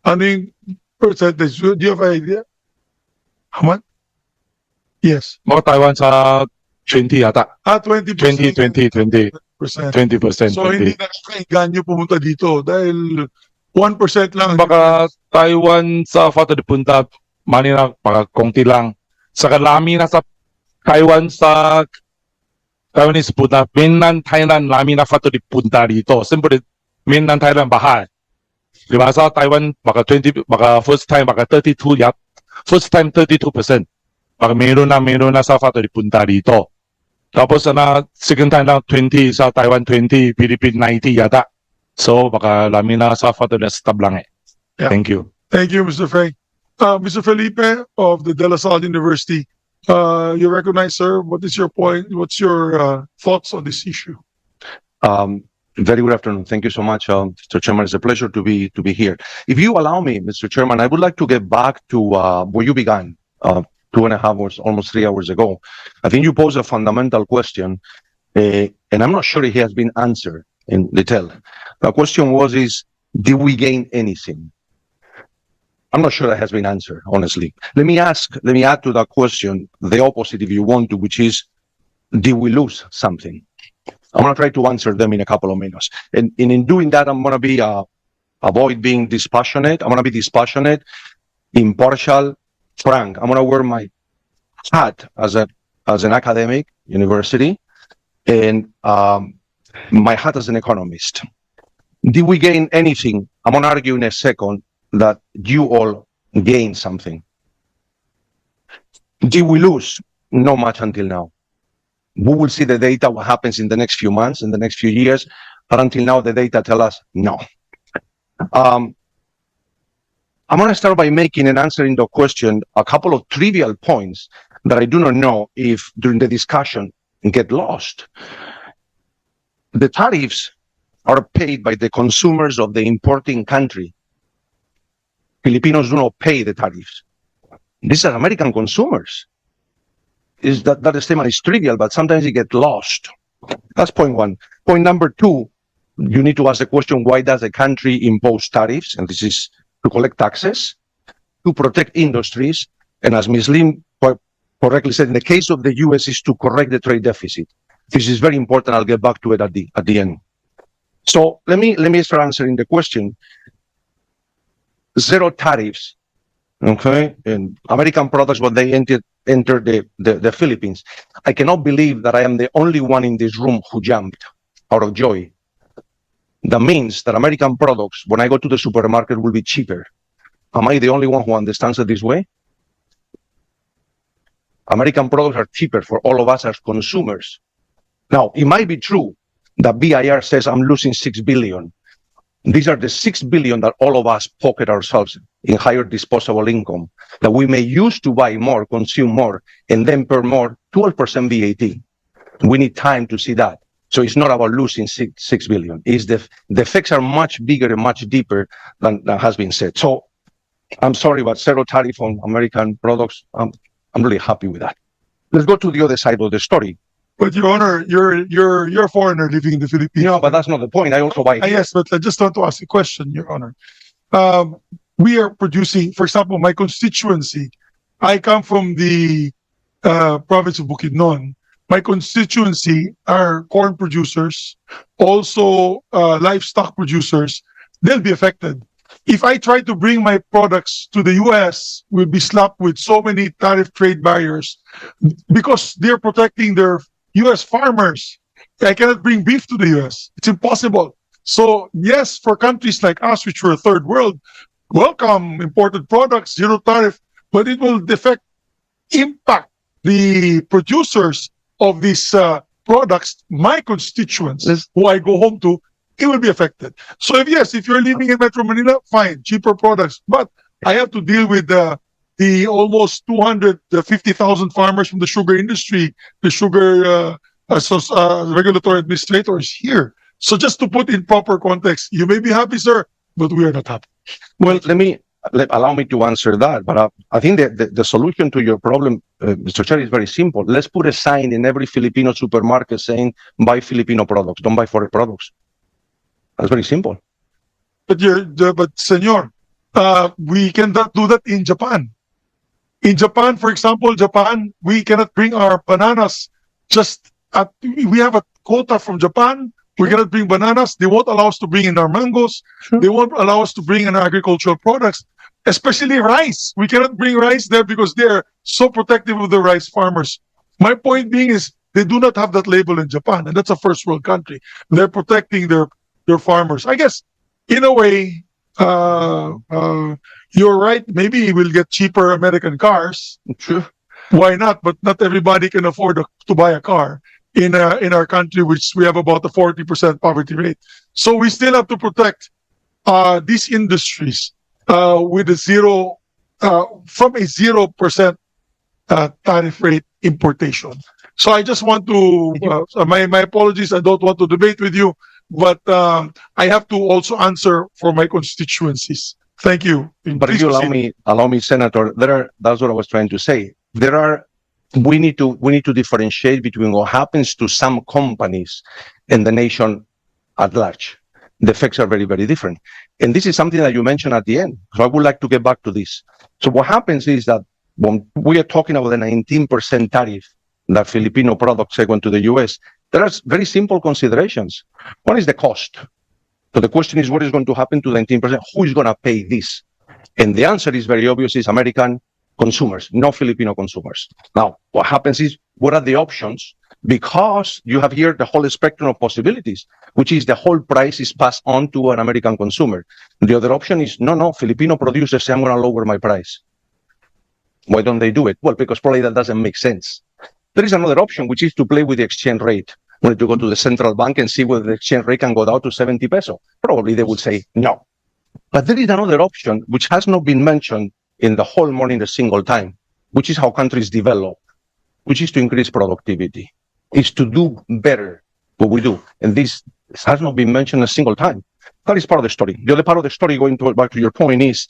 Ano yung percentage? Do you have an idea? How much? Yes. Mga Taiwan sa 20 yata. 20%. 20%. 20%. So, hindi nakakainganyo pumunta dito dahil 1% lang. Baka Taiwan sa Fato de Punta, Manila, baka konti lang. Saka lami na sa Taiwan sa Taiwanese punta, mainland Thailand, lami na Fato de Punta dito. Siyempre, mainland Thailand, bahal. Diba sa Taiwan, baka 20, baka first time, baka 32, first time 32%. Baka meron na sa Fato de Punta dito. Tapos second time lang 20 sa Taiwan 20, Philippines 90 yata. So baka lami na sa Fato de Stab lang eh. Yeah. Thank you. Thank you, Mr. Feng. Mr. Felipe of the De La Salle University, you recognize, sir. What is your point? What's your thoughts on this issue? Very good afternoon. Thank you so much, Mr. Chairman. It's a pleasure to be here. If you allow me, Mr. Chairman, I would like to get back to where you began 2.5 hours, almost 3 hours ago. I think you posed a fundamental question, and I'm not sure it has been answered in detail. The question is, did we gain anything? I'm not sure that has been answered, honestly. Let me add to that question the opposite, if you want to, which is, did we lose something? I'm going to try to answer them in a couple of minutes. And in doing that, I'm going to avoid being dispassionate. I'm going to be dispassionate, impartial, frank. I'm going to wear my hat as an academic, university, and my hat as an economist. Did we gain anything? I'm going to argue in a second that you all gained something. Did we lose? Not much until now. We will see the data, what happens in the next few months, in the next few years, but until now the data tell us no. I'm going to start by making and answering the question a couple of trivial points that I do not know if during the discussion get lost. The tariffs are paid by the consumers of the importing country. Filipinos do not pay the tariffs. These are American consumers. That statement is trivial, but sometimes it gets lost. That's point one. Point number two, you need to ask the question, why does a country impose tariffs? And this is to collect taxes, to protect industries, and as Ms. Lim correctly said, in the case of the US, is to correct the trade deficit. This is very important. I'll get back to it at the end. So let me start answering the question. Zero tariffs, okay? And American products, when they enter the Philippines, I cannot believe that I am the only one in this room who jumped out of joy. That means that American products, when I go to the supermarket, will be cheaper. Am I the only one who understands it this way? American products are cheaper for all of us as consumers. Now, it might be true that BIR says I'm losing 6 billion. These are the 6 billion that all of us pocket ourselves in higher disposable income that we may use to buy more, consume more, and then pay more 12% VAT. We need time to see that. So it's not about losing 6 billion. It's the effects are much bigger and much deeper than has been said. So I'm sorry, but zero tariff on American products, I'm really happy with that. Let's go to the other side of the story. But Your Honor, you're a foreigner living in the Philippines. No, but that's not the point. I also buy. Yes, but I just want to ask a question, Your Honor. We are producing, for example, my constituency. I come from the province of Bukidnon. My constituency are corn producers, also livestock producers. They'll be affected. If I try to bring my products to the US, we'll be slapped with so many tariff trade barriers because they're protecting their US farmers. I cannot bring beef to the US. It's impossible. So yes, for countries like us, which are a third world, welcome imported products, zero tariff, but it will impact the producers of these products, my constituents, who I go home to, it will be affected. So if you're living in Metro Manila, fine, cheaper products. But I have to deal with the almost 250,000 farmers from the sugar industry, the sugar regulatory administrators here. So just to put in proper context, you may be happy, sir, but we are not happy. Well, allow me to answer that. But I think that the solution to your problem, Mr. Chair, is very simple. Let's put a sign in every Filipino supermarket saying, buy Filipino products, don't buy foreign products. That's very simple. But Senor, We cannot do that in Japan. In Japan, for example, we cannot bring our bananas we have a quota from Japan. We cannot bring bananas. They won't allow us to bring in our mangoes. Sure. They won't allow us to bring in our agricultural products, especially rice. We cannot bring rice there because they're so protective of the rice farmers. My point being is they do not have that label in Japan, and that's a first world country. They're protecting their farmers. I guess, in a way, you're right. Maybe we'll get cheaper American cars. Sure. Why not? But not everybody can afford to buy a car in our country, which we have about a 40% poverty rate. So we still have to protect these industries with a from a 0% tariff rate importation. So I just want to my apologies. I don't want to debate with you, but I have to also answer for my constituencies. Thank you. But if Please you proceed. allow me, Senator, that's what I was trying to say. We need to differentiate between what happens to some companies and the nation at large. The effects are very, very different. And this is something that you mentioned at the end. So I would like to get back to this. So what happens is that when we are talking about the 19% tariff that Filipino products went to the US, there are very simple considerations. One is the cost. So the question is, what is going to happen to the 19%? Who is going to pay this? And the answer is very obvious, is American consumers, not Filipino consumers. Now, what happens is, what are the options? Because you have here the whole spectrum of possibilities, which is the whole price is passed on to an American consumer. The other option is, no, Filipino producers say, I'm going to lower my price. Why don't they do it? Well, because probably that doesn't make sense. There is another option, which is to play with the exchange rate. When you go to the central bank and see whether the exchange rate can go down to 70 peso, probably they would say no. But there is another option, which has not been mentioned in the whole morning a single time, which is how countries develop, which is to increase productivity, is to do better what we do. And this has not been mentioned a single time. That is part of the story. The other part of the story, back to your point, is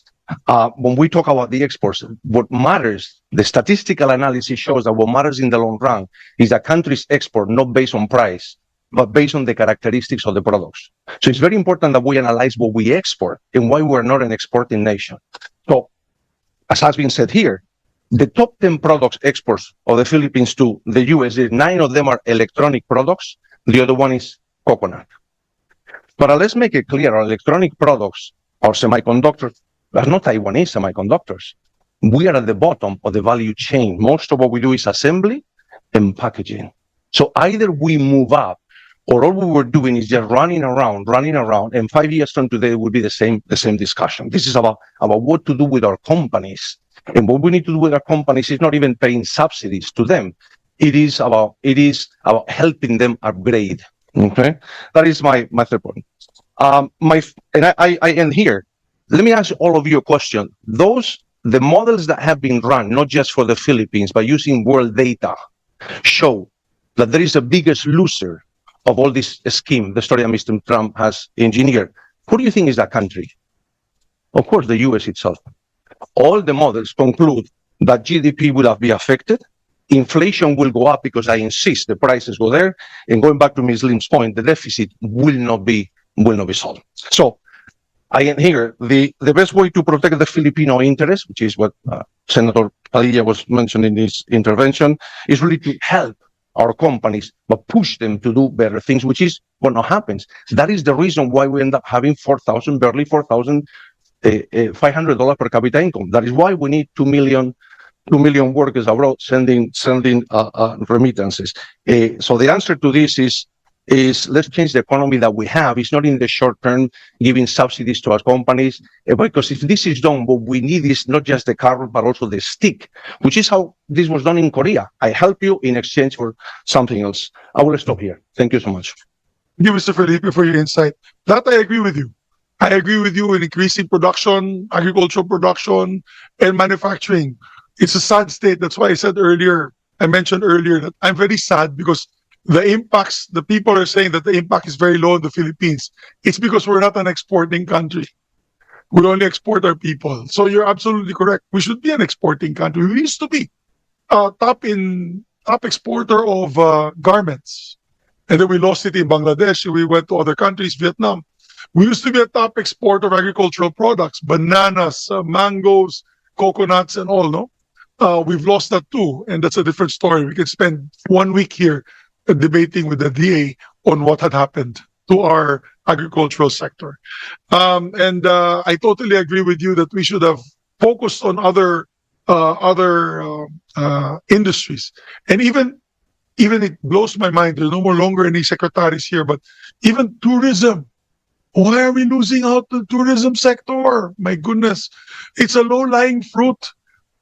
when we talk about the exports, what matters, the statistical analysis shows that what matters in the long run is that countries export not based on price, but based on the characteristics of the products. So it's very important that we analyze what we export and why we're not an exporting nation. So, as has been said here, the top 10 products exports of the Philippines to the US, 9 of them are electronic products. The other one is coconut. But let's make it clear, our electronic products, our semiconductors, are not Taiwanese semiconductors. We are at the bottom of the value chain. Most of what we do is assembly and packaging. So either we move up, or all we were doing is just running around, and 5 years from today it will be the same discussion. This is about what to do with our companies. And what we need to do with our companies is not even paying subsidies to them. It is about helping them upgrade. Okay, that is my third point. I end here. Let me ask all of you a question. The models that have been run, not just for the Philippines, but using world data, show that there is a biggest loser of all this scheme, the story that Mr. Trump has engineered. Who do you think is that country? Of course, the US itself. All the models conclude that GDP will be affected, inflation will go up because I insist the prices go there, and going back to Ms. Lim's point, the deficit will not be solved. So I am here. The best way to protect the Filipino interest, which is what Senator Padilla was mentioning in his intervention, is really to help our companies, but push them to do better things, which is what now happens. That is the reason why we end up having barely $4,500 per capita income. That is why we need 2 million workers abroad sending remittances. So the answer to this is let's change the economy that we have. It's not in the short term giving subsidies to our companies, because if this is done, what we need is not just the carrot, but also the stick, which is how this was done in Korea. I help you in exchange for something else. I will stop here. Thank you so much. Thank you, Mr. Felipe, for your insight. That I agree with you. I agree with you in increasing production, agricultural production, and manufacturing. It's a sad state. That's why I mentioned earlier that I'm very sad because the people are saying that the impact is very low in the Philippines. It's because we're not an exporting country. We only export our people. So you're absolutely correct. We should be an exporting country. We used to be top exporter of garments. And then we lost it in Bangladesh. We went to other countries, Vietnam. We used to be a top exporter of agricultural products, bananas, mangoes, coconuts, and all, no? We've lost that too, and that's a different story. We could spend 1 week here debating with the DA on what had happened to our agricultural sector. I totally agree with you that we should have focused on other industries. And even it blows my mind, there's no longer any secretaries here, but even tourism. Why are we losing out the tourism sector? My goodness, it's a low-lying fruit.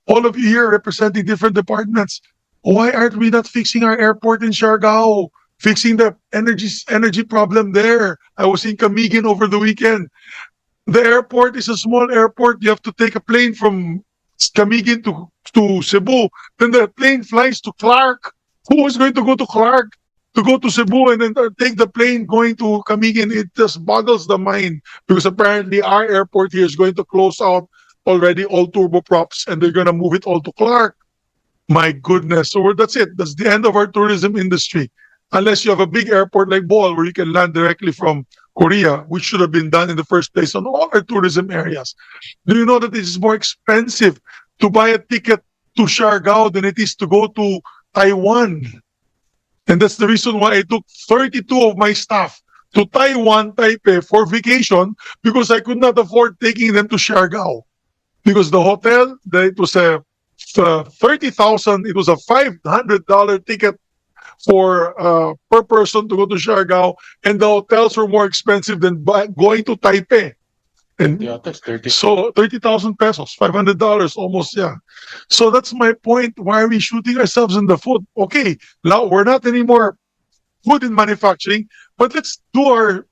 All of you here representing different departments. Why aren't we not fixing our airport in Siargao? Fixing the energy problem there. I was in Camiguin over the weekend. The airport is a small airport. You have to take a plane from Camiguin to Cebu. Then the plane flies to Clark. Who is going to go to Clark to go to Cebu and then take the plane going to Camiguin? It just boggles the mind because apparently our airport here is going to close out already all turboprops and they're going to move it all to Clark. My goodness. So that's it. That's the end of our tourism industry. Unless you have a big airport like Bohol where you can land directly from Korea, which should have been done in the first place on all our tourism areas. Do you know that it is more expensive to buy a ticket to Siargao than it is to go to Taiwan? And that's the reason why I took 32 of my staff to Taiwan, Taipei for vacation because I could not afford taking them to Siargao. Because the hotel, it was a 30,000, it was a $500 ticket for per person to go to Siargao, and the hotels were more expensive than going to Taipei. And so 30,000 pesos, $500 almost, yeah. So that's my point. Why are we shooting ourselves in the foot? Okay, now we're not anymore food in manufacturing, but let's do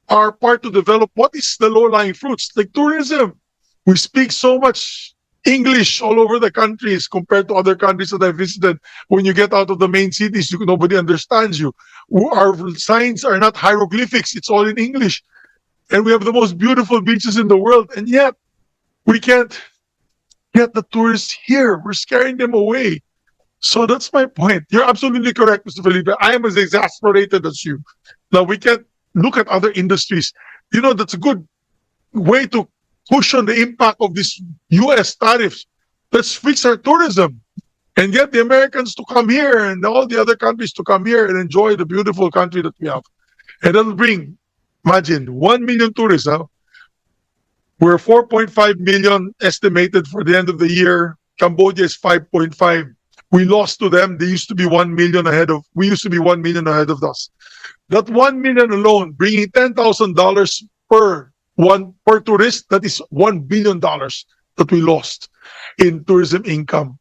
our part to develop what is the low-lying fruits, like tourism. We speak so much English all over the countries compared to other countries that I visited. When you get out of the main cities, nobody understands you. Our signs are not hieroglyphics, it's all in English. And we have the most beautiful beaches in the world, and yet we can't get the tourists here. We're scaring them away. So that's my point. You're absolutely correct, Mr. Felipe. I am as exasperated as you. Now, we can't look at other industries. You know, that's a good way to cushion the impact of these U.S. tariffs. Let's fix our tourism and get the Americans to come here and all the other countries to come here and enjoy the beautiful country that we have. And that'll bring, imagine, 1 million tourists. Huh? We're 4.5 million estimated for the end of the year. Cambodia is 5.5. We lost to them. They used to be 1 million ahead of, we used to be 1 million ahead of us. That 1 million alone, bringing $10,000 per tourist, that is $1 billion that we lost in tourism income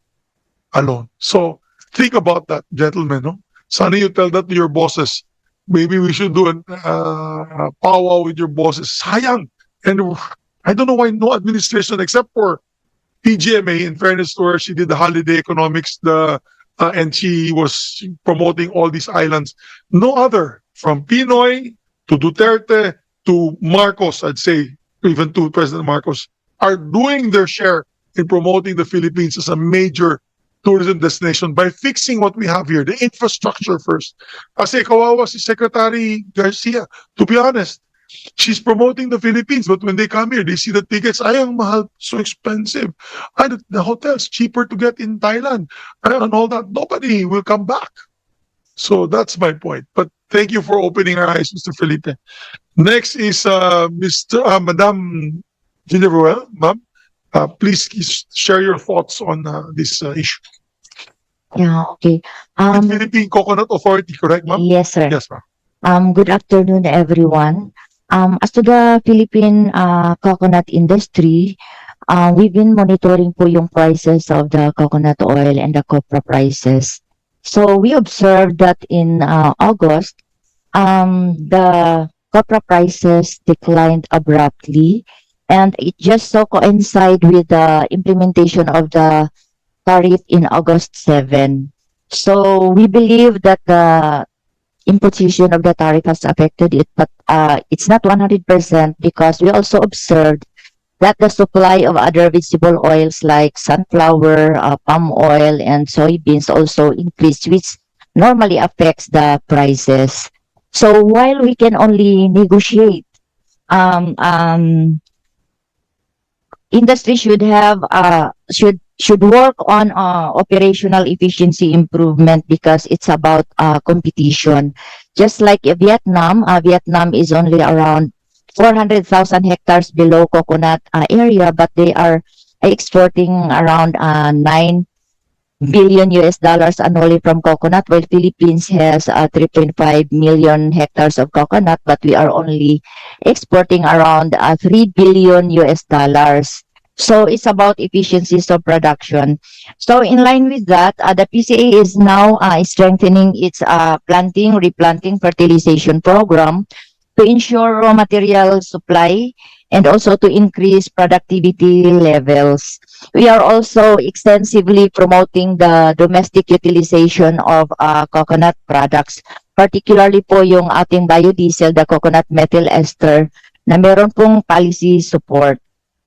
alone. So think about that, gentlemen. No? Sana you tell that to your bosses. Maybe we should do a powwow with your bosses. Sayang. And I don't know why no administration except for PGMA, in fairness to her, she did the holiday economics, and she was promoting all these islands. No other, from Pinoy to Duterte to Marcos, I'd say, even to President Marcos, are doing their share in promoting the Philippines as a major tourism destination by fixing what we have here, the infrastructure first. Kasi kawawa si Secretary Garcia, to be honest, she's promoting the Philippines, but when they come here, they see the tickets, ay, ang mahal, so expensive. And the hotel's cheaper to get in Thailand, and all that. Nobody will come back. So that's my point. But thank you for opening our eyes, Mr. Felipe. Next is Madam Ginevra, ma'am. Please share your thoughts on this issue. Yeah, okay. With Philippine Coconut Authority, correct, ma'am? Yes, sir. Yes, ma'am. Good afternoon, everyone. As to the Philippine coconut industry, we've been monitoring po yung prices of the coconut oil and the copra prices. So we observed that in August, the copra prices declined abruptly, and it just so coincide with the implementation of the tariff in August 7. So we believe that the imposition of the tariff has affected it, but it's not 100% because we also observed that the supply of other vegetable oils like sunflower, palm oil, and soybeans also increased, which normally affects the prices. So while we can only negotiate um, um, industry should have should work on operational efficiency improvement because it's about competition. Just like Vietnam, Vietnam is only around 400,000 hectares below coconut area, but they are exporting around 9 billion US dollars annually from coconut, while Philippines has 3.5 million hectares of coconut, but we are only exporting around 3 billion US dollars. So it's about efficiencies of production. So in line with that, the PCA is now strengthening its planting, replanting, fertilization program to ensure raw material supply and also to increase productivity levels. We are also extensively promoting the domestic utilization of coconut products, particularly po yung ating biodiesel, the coconut methyl ester, na meron pong policy support.